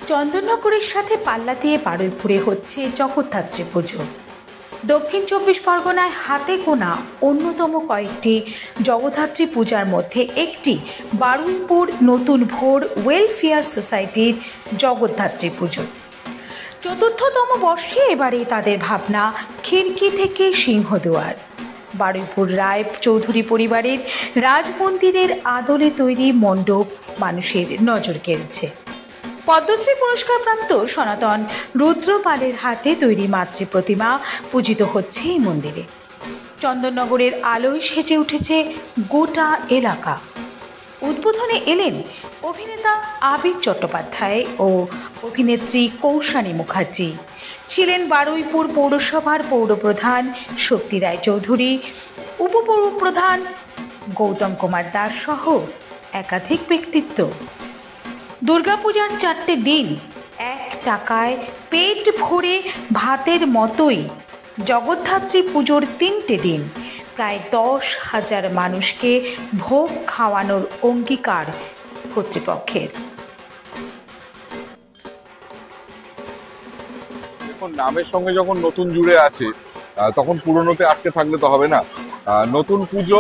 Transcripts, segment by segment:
চন্দননগরের সাথে পাল্লা দিয়ে বারুইপুরে হচ্ছে জগদ্ধাত্রী পুজো। দক্ষিণ ২৪ পরগনায় হাতে গোনা অন্যতম কয়েকটি জগদ্ধাত্রী পূজার মধ্যে একটি বারুইপুর নতুন ভোর ওয়েলফেয়ার সোসাইটির জগদ্ধাত্রী পুজো। চতুর্থতম বর্ষে এবারে তাদের ভাবনা খিড়কি থেকে সিংহদুয়ার। বারুইপুর রায় চৌধুরী পরিবারের রাজমন্দিরের আদলে তৈরি মণ্ডপ মানুষের নজর কেড়েছে। পদ্মশ্রী পুরস্কারপ্রাপ্ত সনাতন রুদ্রপালের হাতে তৈরি মাতৃ প্রতিমা পূজিত হচ্ছে এই মন্দিরে। চন্দননগরের আলোয় সেজে উঠেছে গোটা এলাকা। উদ্বোধনে এলেন অভিনেতা আবির চট্টোপাধ্যায় ও অভিনেত্রী কৌশানী মুখার্জি। ছিলেন বারুইপুর পৌরসভার পৌরপ্রধান শক্তি রায় চৌধুরী, উপপৌরপ্রধান গৌতম কুমার দাস সহ একাধিক ব্যক্তিত্ব। দুর্গাপূজার 4টে দিন এক টাকায় পেট ভরে ভাতের মতোই জগদ্ধাত্রী পুজোর 3টে দিন প্রায় 10,000 মানুষকে ভোগ খাওয়ানোর অঙ্গীকার কর্তৃপক্ষের। দেখুন, নামের সঙ্গে যখন নতুন জুড়ে আছে তখন পুরনোতে আটকে থাকলে তো হবে না। নতুন পুজো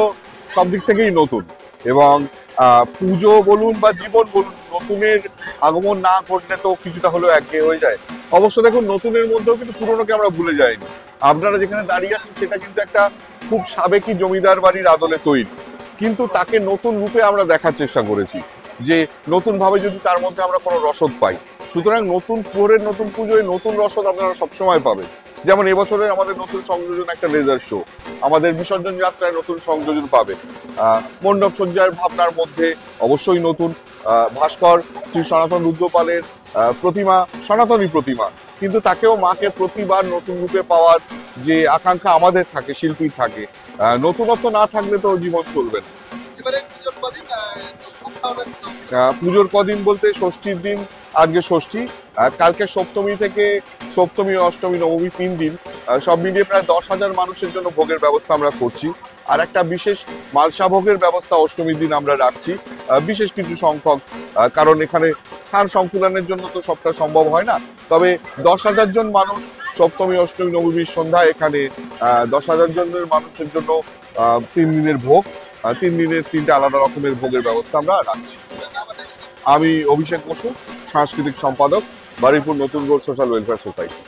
সব দিক থেকেই নতুন, এবং পুজো বলুন বা জীবন বলুন, নতুনের আগমন না ঘটলে তো কিছুটা হলেও একঘেয়ে হয়ে যায়। অবশ্য দেখুন, নতুনের মধ্যেও কিন্তু পুরনোকে আমরা ভুলে যাইনি। আপনারা যেখানে দাঁড়িয়ে আছেন সেটা কিন্তু একটা খুব সাবেকি জমিদার বাড়ির আদলে তৈরি, কিন্তু তাকে নতুন রূপে আমরা দেখার চেষ্টা করেছি, যে নতুন ভাবে যদি তার মধ্যে আমরা কোনো রসদ পাই। সুতরাং নতুন ভোরের নতুন পুজোয় নতুন রসদ আপনারা সবসময় পাবেন। যেমন এবছরের আমাদের নতুন সংযোজন একটা লেজার শো, আমাদের বিসর্জন যাত্রায় নতুন সংযোজন পাবে। মণ্ডপ সজ্জার ভাবনার মধ্যে অবশ্যই নতুন ভাস্কর শ্রী সনাতন রুদ্রপালের প্রতিমা, সনাতনী প্রতিমা, কিন্তু তাকেও মাকে প্রতিবার নতুন রূপে পাওয়ার যে আকাঙ্ক্ষা আমাদের থাকে, শিল্পীর থাকে। নতুনত্ব না থাকলে তো জীবন চলবে না। পুজোর কদিন বলতে ষষ্ঠীর দিন, আজকে ষষ্ঠী, কালকে সপ্তমী থেকে সপ্তমী, অষ্টমী, নবমী 3 দিন, সব মিলিয়ে প্রায় 10,000 মানুষের জন্য ভোগের ব্যবস্থা আমরা করছি। আর একটা বিশেষ মালসা ভোগের ব্যবস্থা অষ্টমীর দিন আমরা রাখছি, বিশেষ কিছু সংখ্যক, কারণ এখানে স্থান সংকুলনের জন্য তো সবটা সম্ভব হয় না। তবে 10,000 জন মানুষ সপ্তমী, অষ্টমী, নবমীর সন্ধ্যায় এখানে 10,000 জনের মানুষের জন্য 3 দিনের ভোগ, 3 দিনের 3টে আলাদা রকমের ভোগের ব্যবস্থা আমরা রাখছি। আমি অভিষেক বসু, সাংস্কৃতিক সম্পাদক, বারুইপুর নতুন ভোর সোশ্যাল ওয়েলফেয়ার সোসাইটি।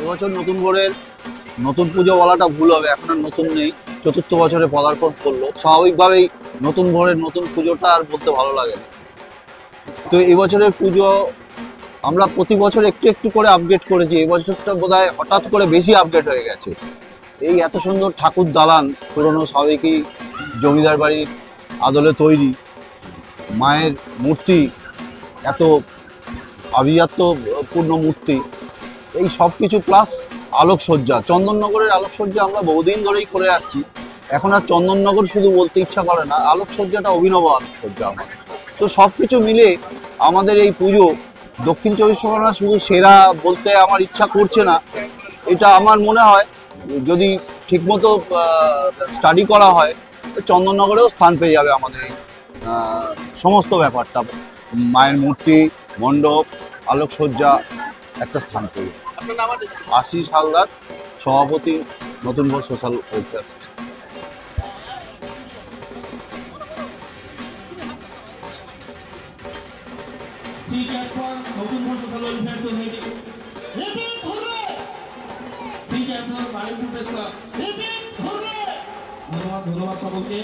এবছর নতুন ভোরের নতুন পুজো বলাটা ভুল হবে, এখন আর নতুন নেই, 4র্থ বছরে পদার্পণ করলো। স্বাভাবিকভাবেই নতুন ভোরের নতুন পুজোটা আর বলতে ভালো লাগে না। তো এবছরের পুজো আমরা প্রতি বছর একটু একটু করে আপডেট করেছি, এবছরটা বোধহয় হঠাৎ করে বেশি আপডেট হয়ে গেছে। এই এত সুন্দর ঠাকুর দালান, পুরনো সাবেকি জমিদার বাড়ির আদলে তৈরি মায়ের মূর্তি, এত আভিজাত্যপূর্ণ মূর্তি, এই সব কিছু প্লাস আলোকসজ্জা। চন্দননগরের আলোকসজ্জা আমরা বহুদিন ধরেই করে আসছি, এখন আর চন্দননগর শুধু বলতে ইচ্ছা করে না, আলোকসজ্জাটা অভিনব আলোকসজ্জা আমাদের। তো সব কিছু মিলে আমাদের এই পুজো দক্ষিণ 24 পরগনা শুধু সেরা বলতে আমার ইচ্ছা করছে না, এটা আমার মনে হয় যদি ঠিকমতো স্টাডি করা হয় চন্দননগরেও স্থান পেয়ে যাবে আমাদের এই সমস্ত ব্যাপারটা। মায়ের মূর্তি, মণ্ডপ, আলোকসজ্জা একটা স্থান পেয়ে। আশিস হালদার, সভাপতি, নতুন ভোর সোশ্যাল ওয়েলফেয়ার। ধন্যবাদ সকলকে।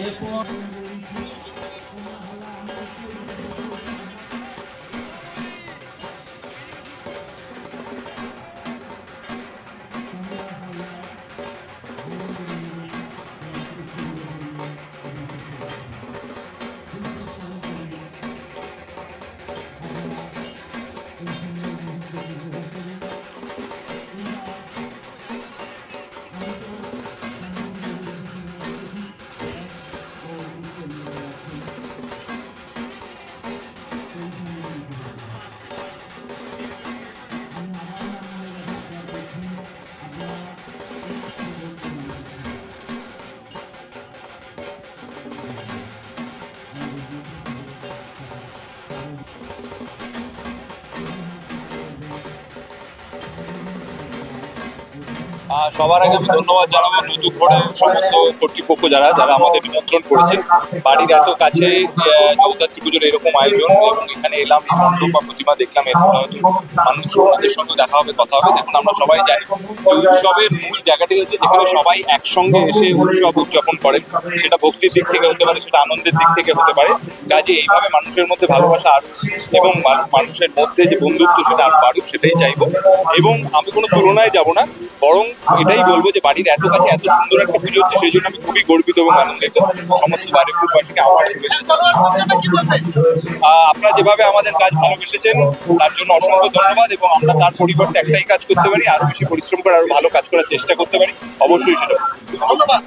এরপর সবার আগে আমি ধন্যবাদ জানাবো নতুন ঘোড়ের সমস্ত কর্তৃপক্ষ যারা আমাদের নিমন্ত্রণ করেছেন। বাড়ির এত কাছে জগদ্ধাত্রী পুজোর এরকম আয়োজন, এবং এখানে এলাম, এই মণ্ডপ বা প্রতিমা দেখলাম, এরপর হয়তো মানুষ ওনাদের সঙ্গে দেখা হবে, কথা হবে। দেখুন, আমরা সবাই জানি যে উৎসবের মূল জায়গাটি হচ্ছে যেখানে সবাই একসঙ্গে এসে উৎসব উদযাপন করেন। সেটা ভক্তির দিক থেকে হতে পারে, সেটা আনন্দের দিক থেকে হতে পারে। কাজে এইভাবে মানুষের মধ্যে ভালোবাসা আরো এবং মানুষের মধ্যে যে বন্ধুত্ব সেটা আরো বাড়ুক, সেটাই চাইবো। এবং আমি কোনো তুলনায় যাব না, বরং এটাই বলবো যে বাড়ির এত কাছে এত সুন্দর একটা পুজো হচ্ছে, সেই জন্য আমি খুবই গর্বিত এবং আনন্দিত। সমস্ত বাড়িপুরবাসীকে আমার শুভেচ্ছা। আপনারা যেভাবে আমাদের কাজ ভালোবেসেছেন তার জন্য অসংখ্য ধন্যবাদ, এবং আমরা তার পরিবর্তে একটাই কাজ করতে পারি, আরো বেশি পরিশ্রম করে আরো ভালো কাজ করার চেষ্টা করতে পারি, অবশ্যই সেটা। ধন্যবাদ।